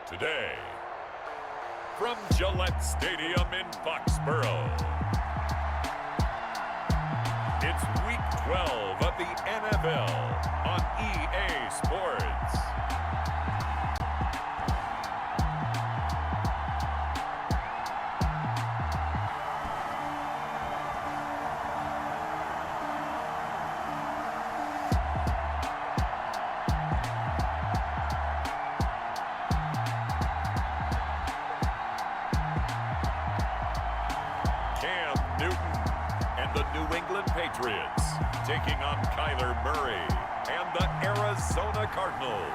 Today, from Gillette Stadium in Foxborough, it's Week 12 of the NFL on EA Sports. Patriots taking on Kyler Murray and the Arizona Cardinals.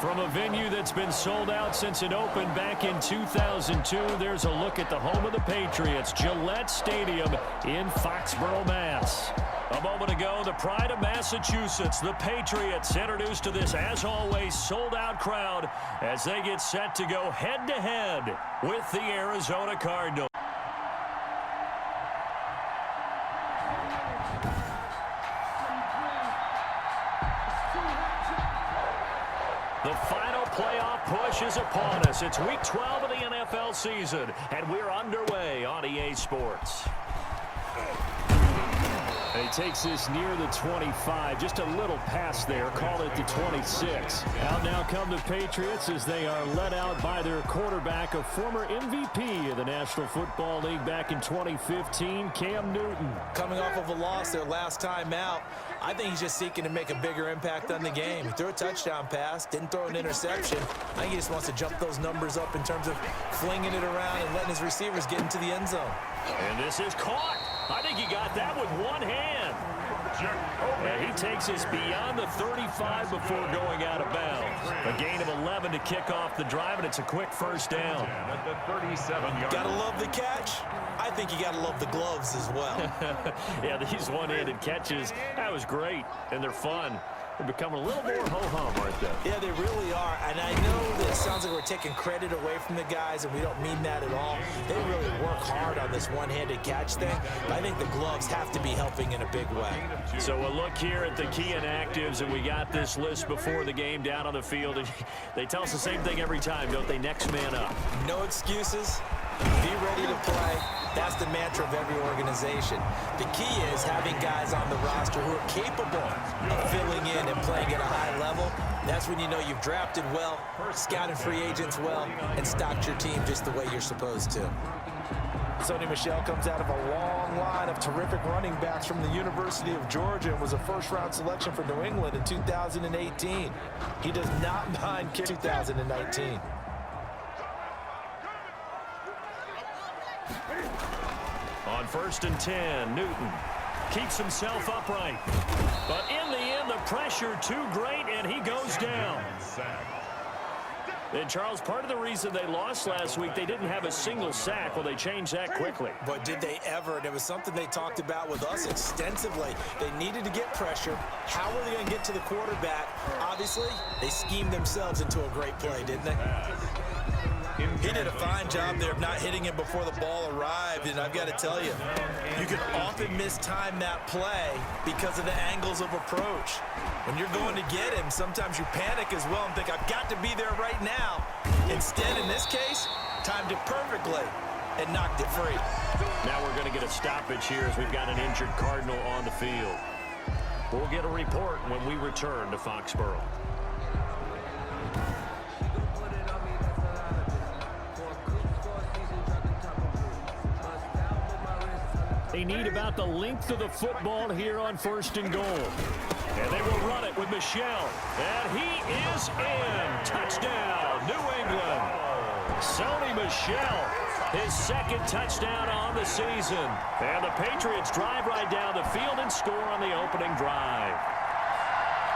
From a venue that's been sold out since it opened back in 2002, there's a look at the home of the Patriots, Gillette Stadium in Foxborough, Mass. A moment ago, the pride of Massachusetts, the Patriots, introduced to this, as always, sold-out crowd as they get set to go head-to-head with the Arizona Cardinals. The final playoff push is upon us. It's Week 12 of the NFL season, and we're underway on EA Sports. And he takes this near the 25, just a little past there, call it the 26. Out now come the Patriots as they are led out by their quarterback, a former MVP of the National Football League back in 2015, Cam Newton. Coming off of a loss their last time out, I think he's just seeking to make a bigger impact on the game. He threw a touchdown pass, didn't throw an interception. I think he just wants to jump those numbers up in terms of flinging it around and letting his receivers get into the end zone. And this is caught. I think he got that with one hand. And he takes us beyond the 35 before going out of bounds. A gain of 11 to kick off the drive, and it's a quick first down. At the 37-yard. Gotta love the catch. I think you gotta love the gloves as well. Yeah, these one-handed catches, that was great, and they're fun. They're becoming a little more ho-hum, aren't they? Yeah, they really are. And I know that it sounds like we're taking credit away from the guys, and we don't mean that at all. They really work hard on this one-handed catch thing. But I think the gloves have to be helping in a big way. So a look here at the key inactives, and we got this list before the game down on the field. And they tell us the same thing every time, don't they? Next man up. No excuses. Be ready to play. That's the mantra of every organization. The key is having guys on the roster who are capable of filling in and playing at a high level. That's when you know you've drafted well, scouted free agents well, and stocked your team just the way you're supposed to. Sony Michel comes out of a long line of terrific running backs from the University of Georgia and was a first-round selection for New England in 2018. He does not mind kicking 2019. On 1st and 10, Newton keeps himself upright. But in the end, the pressure too great, and he goes down. And, Charles, part of the reason they lost last week, they didn't have a single sack. Well, they changed that quickly. But did they ever? And it was something they talked about with us extensively. They needed to get pressure. How were they going to get to the quarterback? Obviously, they schemed themselves into a great play, didn't they? He did a fine job there of not hitting him before the ball arrived, and I've got to tell you, you can often mistime that play because of the angles of approach. When you're going to get him, sometimes you panic as well and think, I've got to be there right now. Instead, in this case, timed it perfectly and knocked it free. Now we're going to get a stoppage here as we've got an injured Cardinal on the field. We'll get a report when we return to Foxborough. They need about the length of the football here on 1st and goal. And they will run it with Michel. And he is in. Touchdown, New England. Sony Michel, his second touchdown on the season. And the Patriots drive right down the field and score on the opening drive.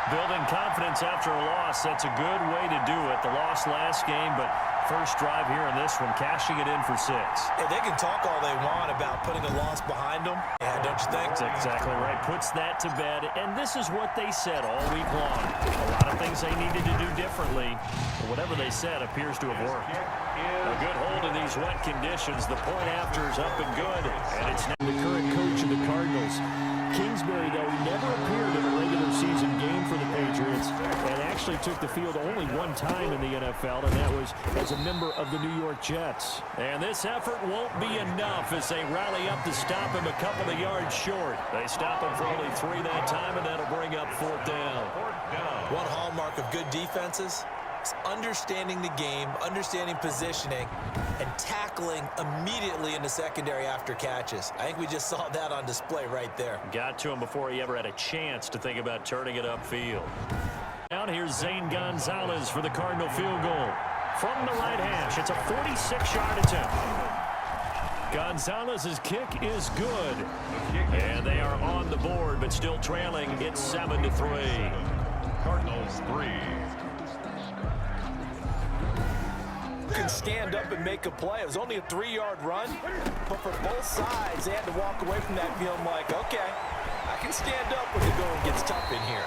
Building confidence after a loss, that's a good way to do it. The loss last game, but first drive here in this one, cashing it in for 6. Yeah, they can talk all they want about putting a loss behind them. Yeah, don't you think? That's exactly right. Puts that to bed, and this is what they said all week long. A lot of things they needed to do differently, but whatever they said appears to have worked. A good hold in these wet conditions. The point after is up and good, and it's now the current coach of the Cardinals. Kingsbury, though, never appeared in a regular season game for the Patriots and actually took the field only one time in the NFL, and that was as a member of the New York Jets. And this effort won't be enough as they rally up to stop him a couple of yards short. They stop him for only 3 that time, and that'll bring up 4th down. One hallmark of good defenses is understanding the game, understanding positioning, and tackling immediately in the secondary after catches. I think we just saw that on display right there. Got to him before he ever had a chance to think about turning it upfield. Now here's Zane Gonzalez for the Cardinal field goal. From the right hash, it's a 46-yard attempt. Gonzalez's kick is good. And they are on the board, but still trailing. It's 7-3. Cardinals 3. Can stand up and make a play. It was only a 3-yard run, but for both sides, they had to walk away from that feeling like, okay, I can stand up when the going gets tough in here.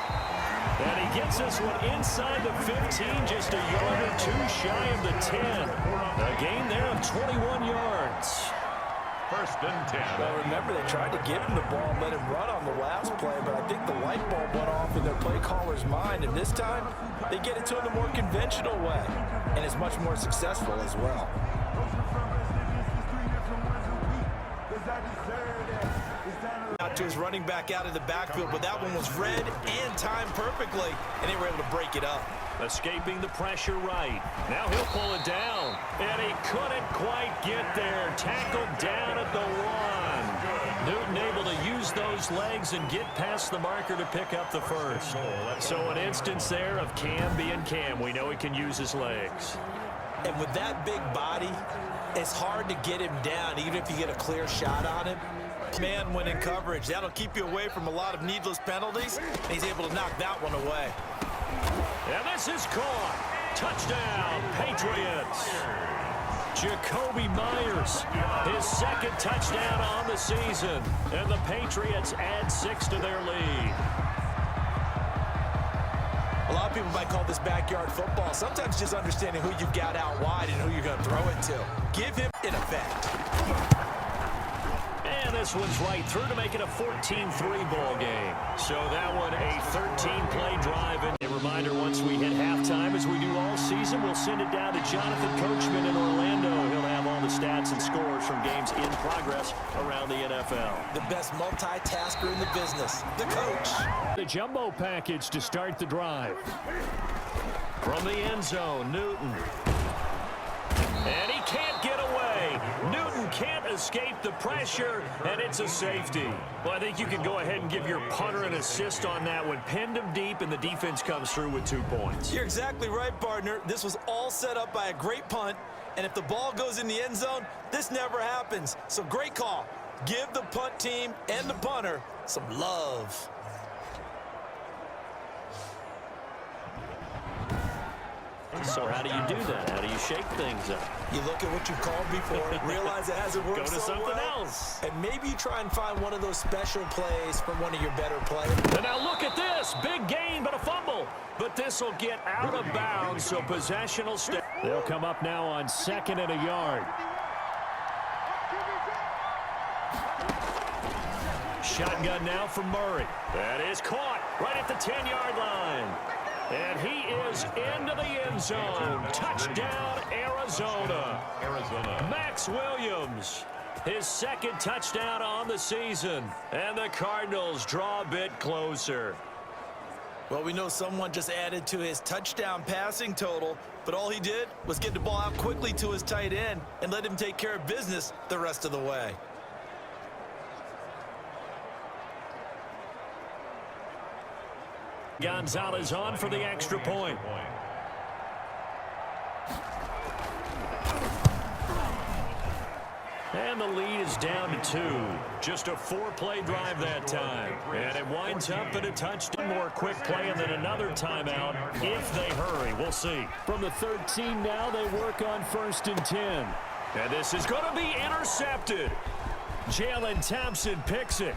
And he gets this one inside the 15, just a yard or 2 shy of the 10. A gain there of 21 yards. 1st and 10. Well, remember, they tried to give him the ball and let him run on the last play, but I think the light bulb went off in their play caller's mind, and this time, they get it to him the more conventional way, and it's much more successful as well. Out to his running back out of the backfield, but that one was read and timed perfectly, and they were able to break it up. Escaping the pressure right. Now he'll pull it down, and he couldn't quite get there. Tackled down at the 1. Newton able to use those legs and get past the marker to pick up the 1st. So an instance there of Cam being Cam. We know he can use his legs. And with that big body, it's hard to get him down, even if you get a clear shot on him. Man, when in coverage, that'll keep you away from a lot of needless penalties, and he's able to knock that one away. And this is caught. Touchdown, Patriots. Jacoby Myers, his 2nd touchdown on the season. And the Patriots add 6 to their lead. A lot of people might call this backyard football. Sometimes just understanding who you've got out wide and who you're going to throw it to. Give him an effect. And this one's right through to make it a 14-3 ball game. So that one a 13-play drive. And a reminder, once we hit halftime, as we do all season, we'll send it down to Jonathan Coachman in Orlando. He'll have all the stats and scores from games in progress around the NFL. The best multitasker in the business, the coach. The jumbo package to start the drive. From the end zone, Newton. And he can't get away. Newton can't escape the pressure, and it's a safety. Well, I think you can go ahead and give your punter an assist on that one. Pinned him deep, and the defense comes through with 2 points. You're exactly right, partner. This was all set up by a great punt, and if the ball goes in the end zone, this never happens. So great call. Give the punt team and the punter some love. So how do you do that? How do you shake things up? You look at what you called before, realize it hasn't worked Go to so something well, else. and maybe you try and find one of those special plays from one of your better players. And now look at this. Big gain, but a fumble. But this will get out of bounds, so possession will stay. They'll come up now on 2nd and a yard. Shotgun now from Murray. That is caught right at the 10-yard line. And he is into the end zone. Touchdown, Arizona. Max Williams, his 2nd touchdown on the season. And the Cardinals draw a bit closer. Well, we know someone just added to his touchdown passing total, but all he did was get the ball out quickly to his tight end and let him take care of business the rest of the way. Gonzalez on for the extra point. And the lead is down to 2. Just a 4-play drive that time. And it winds up in a touchdown. More quick play and then another timeout if they hurry. We'll see. From the 13 now, they work on 1st and 10. And this is going to be intercepted. Jalen Thompson picks it.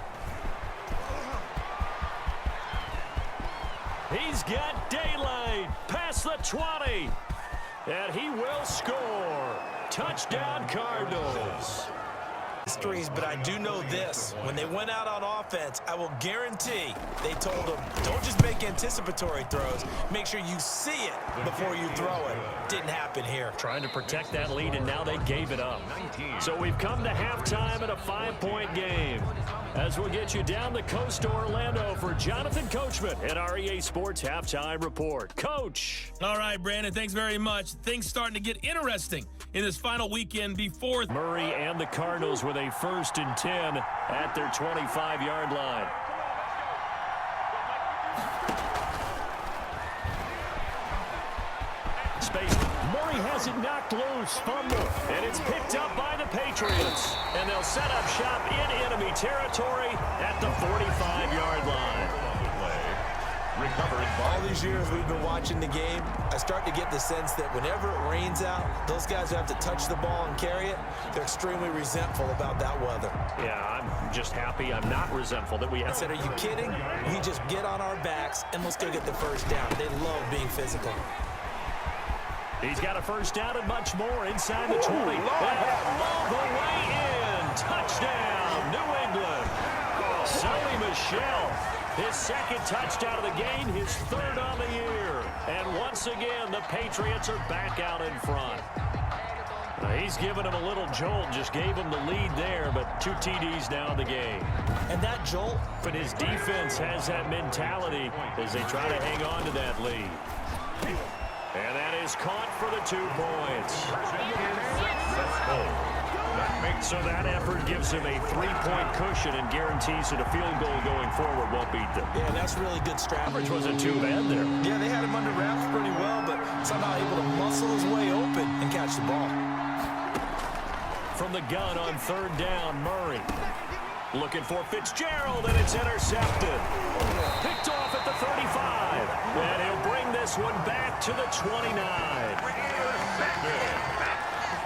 He's got daylight past the 20. And he will score. Touchdown, Cardinals. Threes, but I do know this. When they went out on offense, I will guarantee they told them, don't just make anticipatory throws. Make sure you see it before you throw it. Didn't happen here. Trying to protect that lead, and now they gave it up. So we've come to halftime in a 5-point game. As we'll get you down the coast to Orlando for Jonathan Coachman at our EA Sports Halftime Report. Coach. All right, Brandon, thanks very much. Things starting to get interesting in this final weekend before Murray and the Cardinals with a 1st and 10 at their 25-yard line. Space. Murray has it knocked loose. Fumble. And it's picked up by the Patriots. And they'll set up shop in enemy territory at the 45-yard line. Recovered. All these years we've been watching the game, I start to get the sense that whenever it rains out, those guys who have to touch the ball and carry it, they're extremely resentful about that weather. Yeah, I'm just happy I'm not resentful that we have. I said, are you kidding? We just get on our backs and let's go get the first down. They love being physical. He's got a first down and much more inside the 20. All the way in. Touchdown, New England. Sonny Michel, his 2nd touchdown of the game, his 3rd on the year. And once again, the Patriots are back out in front. He's given him a little jolt, just gave him the lead there, but 2 TDs now in the game. And that jolt, But his defense has that mentality as they try to hang on to that lead. And that is caught for the 2 points. So that effort gives him a 3-point cushion and guarantees that a field goal going forward won't beat them. yeah, that's really good strategy. Which wasn't too bad there. Yeah, they had him under wraps pretty well, but somehow able to muscle his way open and catch the ball. From the gun on 3rd down, Murray. Looking for Fitzgerald, and it's intercepted. Picked off at the 35. And he'll bring this one back to the 29.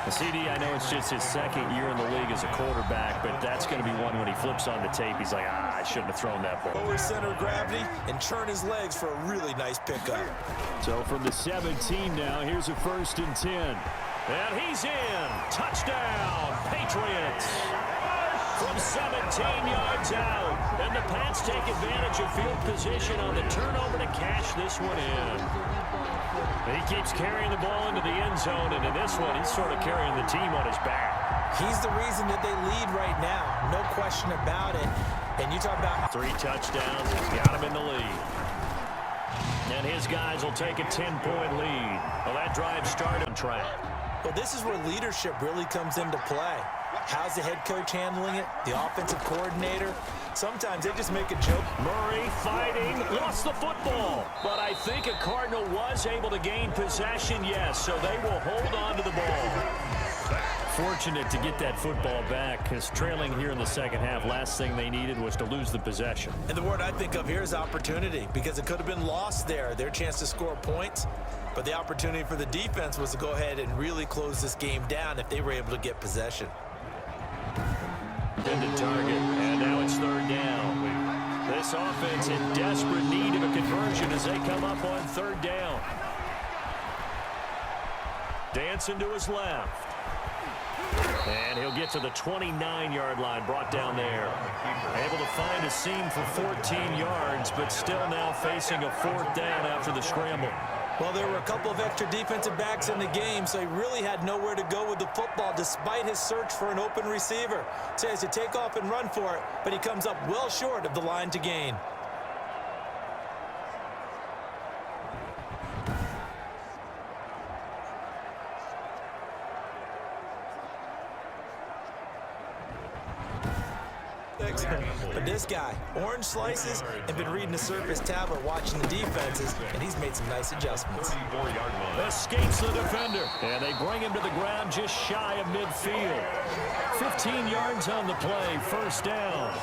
CD, I know it's just his 2nd year in the league as a quarterback, but that's going to be one when he flips on the tape. He's like, I shouldn't have thrown that ball. Lower center of gravity and turn his legs for a really nice pickup. So from the 17 now, here's a 1st and 10. And he's in. Touchdown, Patriots. From 17 yards out. And the Pats take advantage of field position on the turnover to cash this one in. He keeps carrying the ball into the end zone, and in this one, he's sort of carrying the team on his back. He's the reason that they lead right now. No question about it. And you talk about 3 touchdowns. He's got him in the lead. And his guys will take a 10-point lead. Well, that drive started on track. Well, this is where leadership really comes into play. How's the head coach handling it? The offensive coordinator? Sometimes they just make a joke. Murray fighting, lost the football. But I think a Cardinal was able to gain possession, yes, so they will hold on to the ball. Fortunate to get that football back, because trailing here in the 2nd half, last thing they needed was to lose the possession. And the word I think of here is opportunity, because it could have been lost there, their chance to score points. But the opportunity for the defense was to go ahead and really close this game down if they were able to get possession. Intended target, and now it's 3rd down. This offense in desperate need of a conversion as they come up on 3rd down. Dancing to his left. And he'll get to the 29-yard line, brought down there. Able to find a seam for 14 yards, but still now facing a 4th down after the scramble. Well, there were a couple of extra defensive backs in the game, so he really had nowhere to go with the football despite his search for an open receiver. So he has to take off and run for it, but he comes up well short of the line to gain. But this guy, orange slices, and been reading the surface tablet, watching the defenses, and he's made some nice adjustments. Escapes the defender, and they bring him to the ground just shy of midfield. 15 yards on the play, 1st down.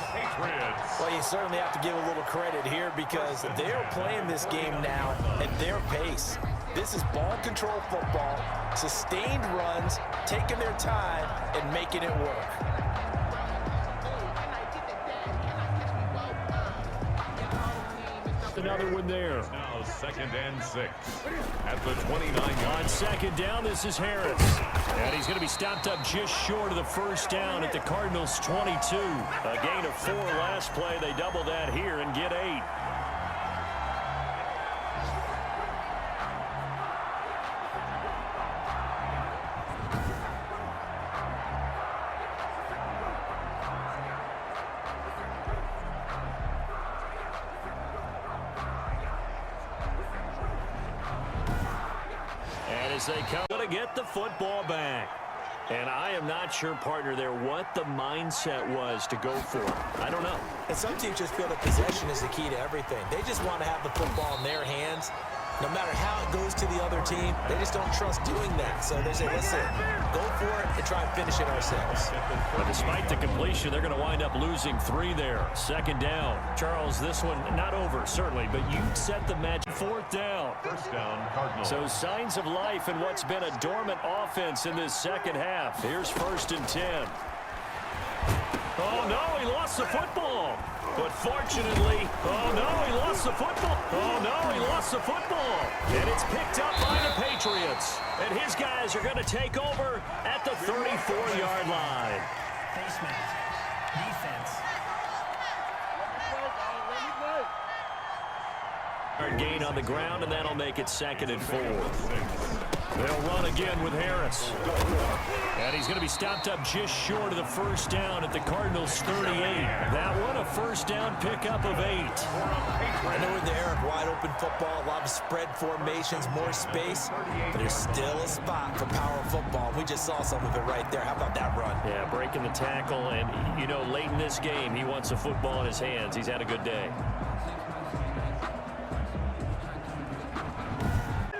Well, you certainly have to give a little credit here because they're playing this game now at their pace. This is ball control football, sustained runs, taking their time, and making it work. another one there. Now 2nd and 6 at the 29-yard. On 2nd down, this is Harris. And he's going to be stopped up just short of the 1st down at the Cardinals' 22. A gain of 4 last play. They double that here and get 8. As they come to get the football back. And I am not sure, partner, there what the mindset was to go for it. I don't know. And some teams just feel that possession is the key to everything. They just want to have the football in their hands. No matter how it goes to the other team, they just don't trust doing that. So they say, listen, go for it and try and finish it ourselves. But despite the completion, they're going to wind up losing 3 there. 2nd down. Charles, this one not over, certainly, but you set the match. 4th down. 1st down, Cardinals. So signs of life in what's been a dormant offense in this 2nd half. Here's 1st and 10. Oh, no, he lost the football. But fortunately, oh, no, he lost the football. Oh, no, he lost the football. And it's picked up by the Patriots. And his guys are going to take over at the 34-yard line. Face mask. Defense. Gain on the ground, and that'll make it 2nd and 4. They'll run again with Harris. And he's going to be stopped up just short of the 1st down at the Cardinals' 38. That one, a 1st down pickup of 8. I know in the era of wide-open football, a lot of spread formations, more space, but there's still a spot for power football. We just saw some of it right there. How about that run? Yeah, breaking the tackle, and, you know, late in this game, he wants the football in his hands. He's had a good day.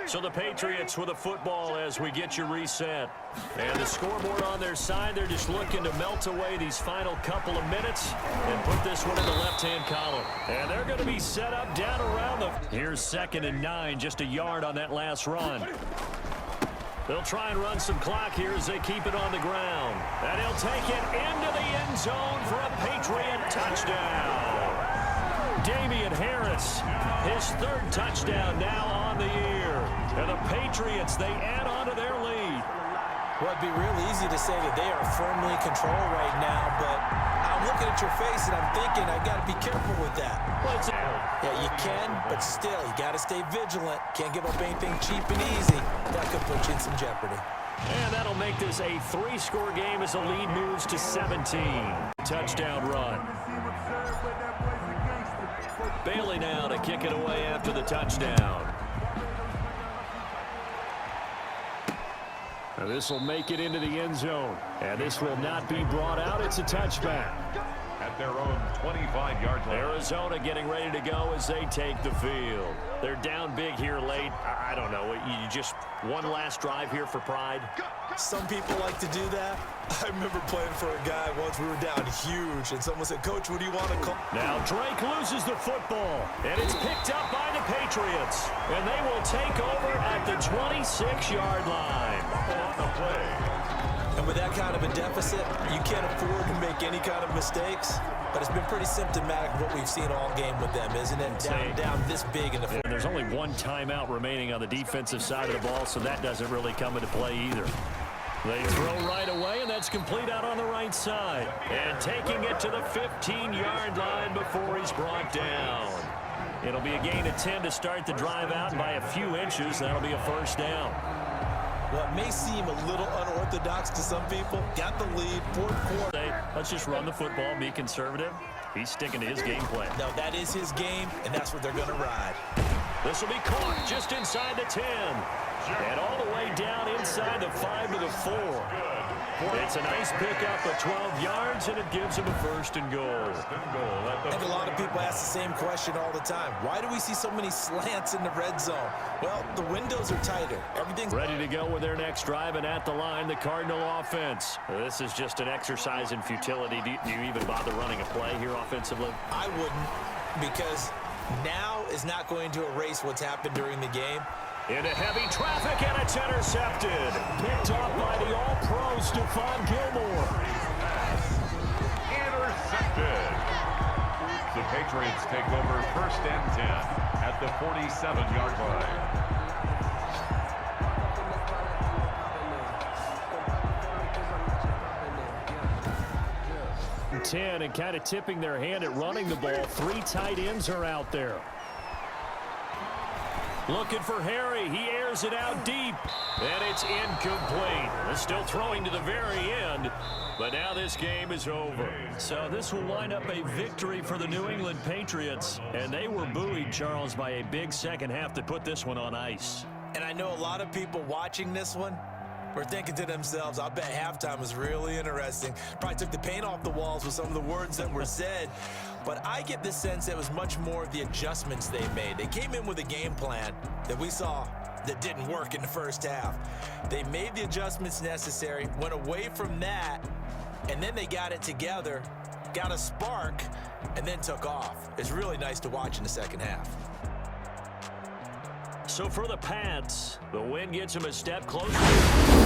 So the Patriots with a football as we get you reset. And the scoreboard on their side, they're just looking to melt away these final couple of minutes and put this one in the left-hand column. And they're going to be set up down around the... Here's 2nd and 9, just a yard on that last run. They'll try and run some clock here as they keep it on the ground. And he'll take it into the end zone for a Patriot touchdown. Damian Harris, his 3rd touchdown now on the year. And the Patriots, they add on to their lead. Well, it'd be real easy to say that they are firmly in control right now, but I'm looking at your face and I'm thinking I got to be careful with that. Yeah, you can, but still, you got to stay vigilant. Can't give up anything cheap and easy. That could put you in some jeopardy. And that'll make this a 3-score game as the lead moves to 17. Touchdown run. Bailey now to kick it away after the touchdown. Now this will make it into the end zone. And this will not be brought out. It's a touchback. At their own 25-yard line. Arizona getting ready to go as they take the field. They're down big here late. I don't know. You just one last drive here for pride. Some people like to do that. I remember playing for a guy once. We were down huge, and someone said, Coach, what do you want to call? Now Drake loses the football, and it's picked up by the Patriots. And they will take over at the 26-yard line. On the play. And with that kind of a deficit, you can't afford to make any kind of mistakes. But it's been pretty symptomatic of what we've seen all game with them, isn't it? Down this big in the field. There's only one timeout remaining on the defensive side of the ball, so that doesn't really come into play either. They throw right away, and that's complete out on the right side. And taking it to the 15-yard line before he's brought down. It'll be a gain of 10 to start the drive out, and by a few inches, that'll be a 1st down. Well, it may seem a little unorthodox to some people. Got the lead, 4th quarter. Let's just run the football, be conservative. He's sticking to his game plan. No, that is his game, and that's what they're going to ride. This will be caught just inside the 10. And all the way down inside the 5 to the 4. It's a nice pickup of 12 yards, and it gives him a 1st and goal. I think a lot of people ask the same question all the time. Why do we see so many slants in the red zone? Well, the windows are tighter. Everything's ready to go with their next drive, and at the line, the Cardinal offense. This is just an exercise in futility. Do you even bother running a play here offensively? I wouldn't, because now is not going to erase what's happened during the game. Into heavy traffic, and it's intercepted. Picked off by the All-Pro Stephon Gilmore. Intercepted. The Patriots take over 1st and 10 at the 47-yard line. 10 and kind of tipping their hand at running the ball. 3 tight ends are out there. Looking for Harry. He airs it out deep. And it's incomplete. They're still throwing to the very end. But now this game is over. So this will wind up a victory for the New England Patriots. And they were buoyed, Charles, by a big second half that put this one on ice. And I know a lot of people watching this one were thinking to themselves, I bet halftime was really interesting. Probably took the paint off the walls with some of the words that were said. But I get the sense it was much more of the adjustments they made. They came in with a game plan that we saw that didn't work in the first half. They made the adjustments necessary, went away from that, and then they got it together, got a spark, and then took off. It's really nice to watch in the second half. So for the Pats, the win gets them a step closer.